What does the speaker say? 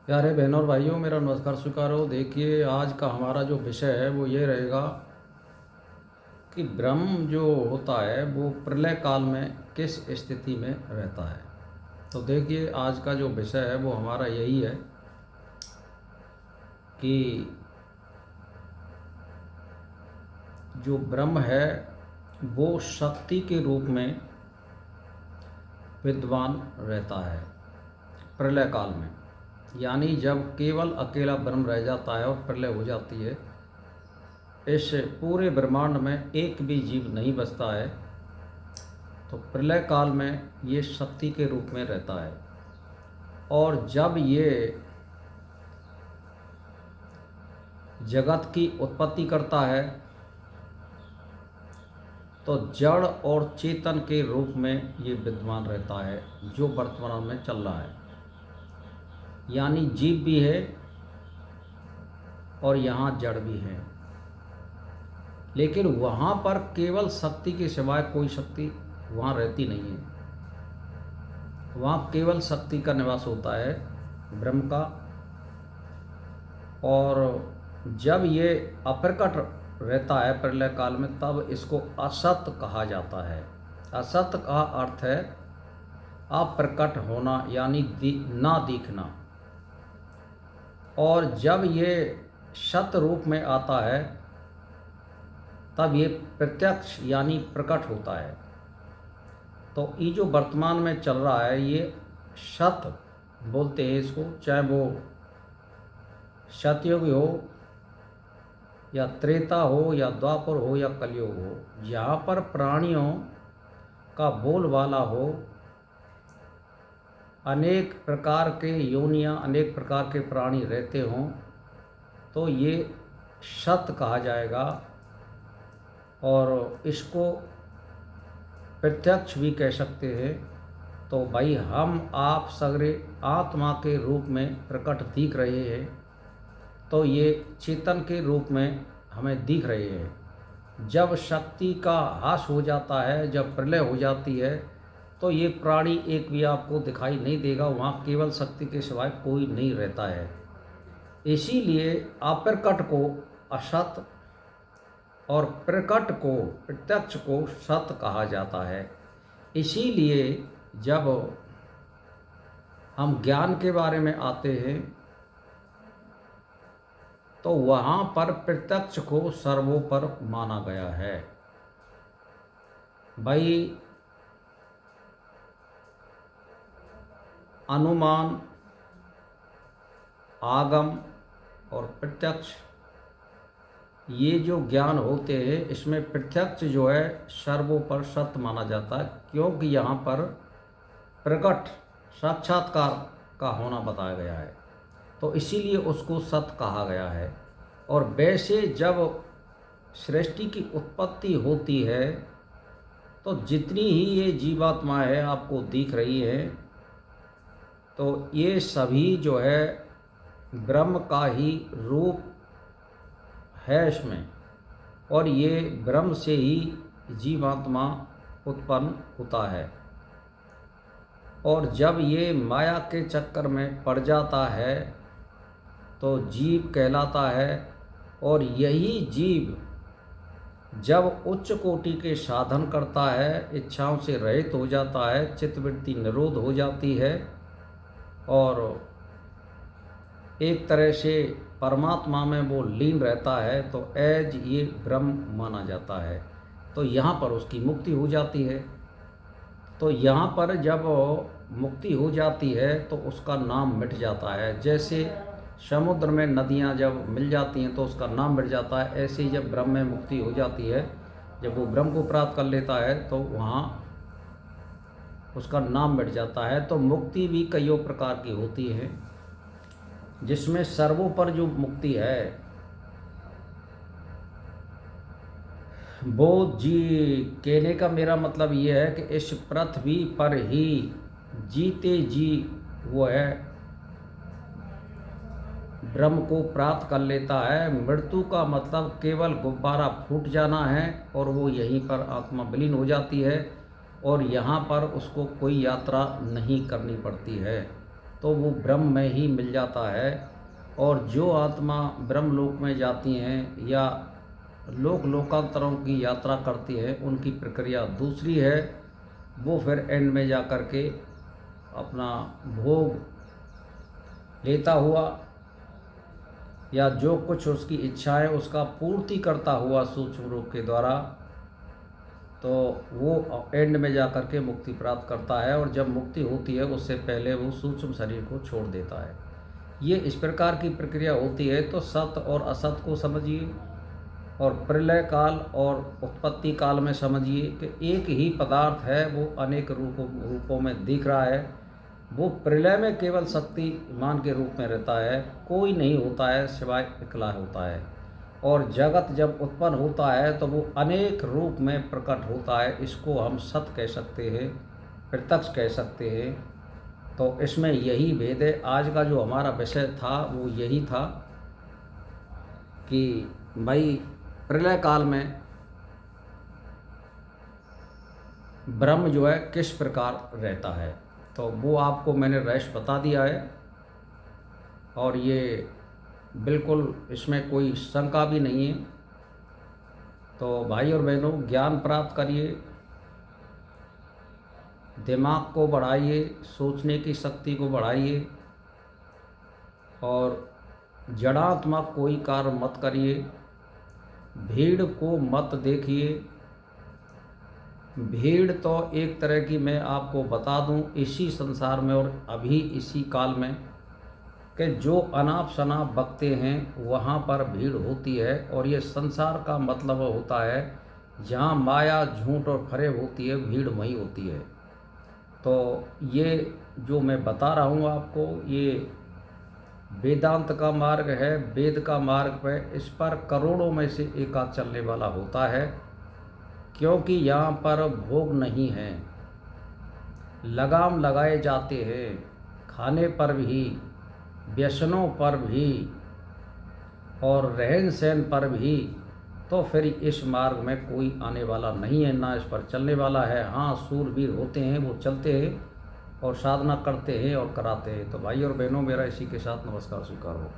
प्यारे बहनों और भाइयों, मेरा नमस्कार स्वीकार हो। देखिए, आज का हमारा जो विषय है वो ये रहेगा कि ब्रह्म जो होता है वो प्रलय काल में किस स्थिति में रहता है। तो देखिए, आज का जो विषय है वो हमारा यही है कि जो ब्रह्म है वो शक्ति के रूप में विद्वान रहता है प्रलय काल में। यानी जब केवल अकेला ब्रह्म रह जाता है और प्रलय हो जाती है, इस पूरे ब्रह्मांड में एक भी जीव नहीं बचता है, तो प्रलय काल में ये शक्ति के रूप में रहता है। और जब ये जगत की उत्पत्ति करता है तो जड़ और चेतन के रूप में ये विद्यमान रहता है, जो वर्तमान में चल रहा है। यानी जीव भी है और यहाँ जड़ भी है, लेकिन वहाँ पर केवल शक्ति के सिवाय कोई शक्ति वहाँ रहती नहीं है। वहाँ केवल शक्ति का निवास होता है, ब्रह्म का। और जब ये अप्रकट रहता है प्रलय काल में, तब इसको असत कहा जाता है। असत का अर्थ है अप्रकट होना, यानी ना दिखना। और जब ये सत रूप में आता है तब ये प्रत्यक्ष यानी प्रकट होता है। तो ये जो वर्तमान में चल रहा है ये सत बोलते हैं इसको, चाहे वो सतयुग हो या त्रेता हो या द्वापर हो या कलयुग हो। जहाँ पर प्राणियों का बोलबाला हो, अनेक प्रकार के योनियाँ, अनेक प्रकार के प्राणी रहते हों, तो ये सत कहा जाएगा। और इसको प्रत्यक्ष भी कह सकते हैं। तो भाई, हम आप सगरे आत्मा के रूप में प्रकट दिख रहे हैं, तो ये चेतन के रूप में हमें दिख रहे हैं। जब शक्ति का ह्रास हो जाता है, जब प्रलय हो जाती है, तो ये प्राणी एक भी आपको दिखाई नहीं देगा। वहाँ केवल शक्ति के सिवाय कोई नहीं रहता है। इसीलिए अप्रकट को असत और प्रकट को, प्रत्यक्ष को सत कहा जाता है। इसीलिए जब हम ज्ञान के बारे में आते हैं तो वहाँ पर प्रत्यक्ष को सर्वोपर माना गया है। भाई, अनुमान, आगम और प्रत्यक्ष, ये जो ज्ञान होते हैं इसमें प्रत्यक्ष जो है सर्वोपर सत्य माना जाता है, क्योंकि यहाँ पर प्रकट साक्षात्कार का होना बताया गया है, तो इसीलिए उसको सत्य कहा गया है। और वैसे जब सृष्टि की उत्पत्ति होती है तो जितनी ही ये जीवात्मा है आपको दिख रही है, तो ये सभी जो है ब्रह्म का ही रूप है इसमें, और ये ब्रह्म से ही जीवात्मा उत्पन्न होता है। और जब ये माया के चक्कर में पड़ जाता है तो जीव कहलाता है। और यही जीव जब उच्च कोटि के साधन करता है, इच्छाओं से रहित हो जाता है, चित्तवृत्ति निरोध हो जाती है और एक तरह से परमात्मा में वो लीन रहता है, तो एज ये ब्रह्म माना जाता है। तो यहाँ पर उसकी मुक्ति हो जाती है। तो यहाँ पर जब मुक्ति हो जाती है तो उसका नाम मिट जाता है। जैसे समुद्र में नदियाँ जब मिल जाती हैं तो उसका नाम मिट जाता है, ऐसे ही जब ब्रह्म में मुक्ति हो जाती है, जब वो ब्रह्म को प्राप्त कर लेता है तो वहाँ उसका नाम मिट जाता है। तो मुक्ति भी कईयों प्रकार की होती है, जिसमें सर्वोपर जो मुक्ति है वो जी कहने का मेरा मतलब ये है कि इस पृथ्वी पर ही जीते जी वो है ब्रह्म को प्राप्त कर लेता है। मृत्यु का मतलब केवल गुब्बारा फूट जाना है और वो यहीं पर आत्मा विलीन हो जाती है, और यहाँ पर उसको कोई यात्रा नहीं करनी पड़ती है। तो वो ब्रह्म में ही मिल जाता है। और जो आत्मा ब्रह्मलोक में जाती हैं या लोकांतरों की यात्रा करती हैं, उनकी प्रक्रिया दूसरी है। वो फिर एंड में जा कर के अपना भोग लेता हुआ या जो कुछ उसकी इच्छा है उसका पूर्ति करता हुआ सूक्ष्म रूप के द्वारा, तो वो एंड में जा कर के मुक्ति प्राप्त करता है। और जब मुक्ति होती है उससे पहले वो सूक्ष्म शरीर को छोड़ देता है। ये इस प्रकार की प्रक्रिया होती है। तो सत्य और असत को समझिए और प्रलय काल और उत्पत्ति काल में समझिए कि एक ही पदार्थ है, वो अनेक रूपों में दिख रहा है। वो प्रलय में केवल शक्तिमान के रूप में रहता है, कोई नहीं होता है सिवाय इकला होता है। और जगत जब उत्पन्न होता है तो वो अनेक रूप में प्रकट होता है। इसको हम सत्य कह सकते हैं, प्रत्यक्ष कह सकते हैं। तो इसमें यही भेद है। आज का जो हमारा विषय था वो यही था कि भाई प्रलय काल में ब्रह्म जो है किस प्रकार रहता है, तो वो आपको मैंने रहस्य बता दिया है। और ये बिल्कुल इसमें कोई शंका भी नहीं है। तो भाई और बहनों, ज्ञान प्राप्त करिए, दिमाग को बढ़ाइए, सोचने की शक्ति को बढ़ाइए और जड़ात्मक कोई कार्य मत करिए। भीड़ को मत देखिए। भीड़ तो एक तरह की मैं आपको बता दूं इसी संसार में और अभी इसी काल में कि जो अनाप शनाप बकते हैं वहाँ पर भीड़ होती है। और ये संसार का मतलब होता है जहाँ माया, झूठ और फरेब होती है, भीड़ वहीं होती है। तो ये जो मैं बता रहा हूँ आपको, ये वेदांत का मार्ग है, वेद का मार्ग पे इस पर करोड़ों में से एक आध चलने वाला होता है। क्योंकि यहाँ पर भोग नहीं है, लगाम लगाए जाते हैं, खाने पर भी, व्यसनों पर भी और रहन सहन पर भी। तो फिर इस मार्ग में कोई आने वाला नहीं है, ना इस पर चलने वाला है। हाँ, सूरवीर होते हैं, वो चलते हैं और साधना करते हैं और कराते हैं। तो भाई और बहनों, मेरा इसी के साथ नमस्कार स्वीकार हो।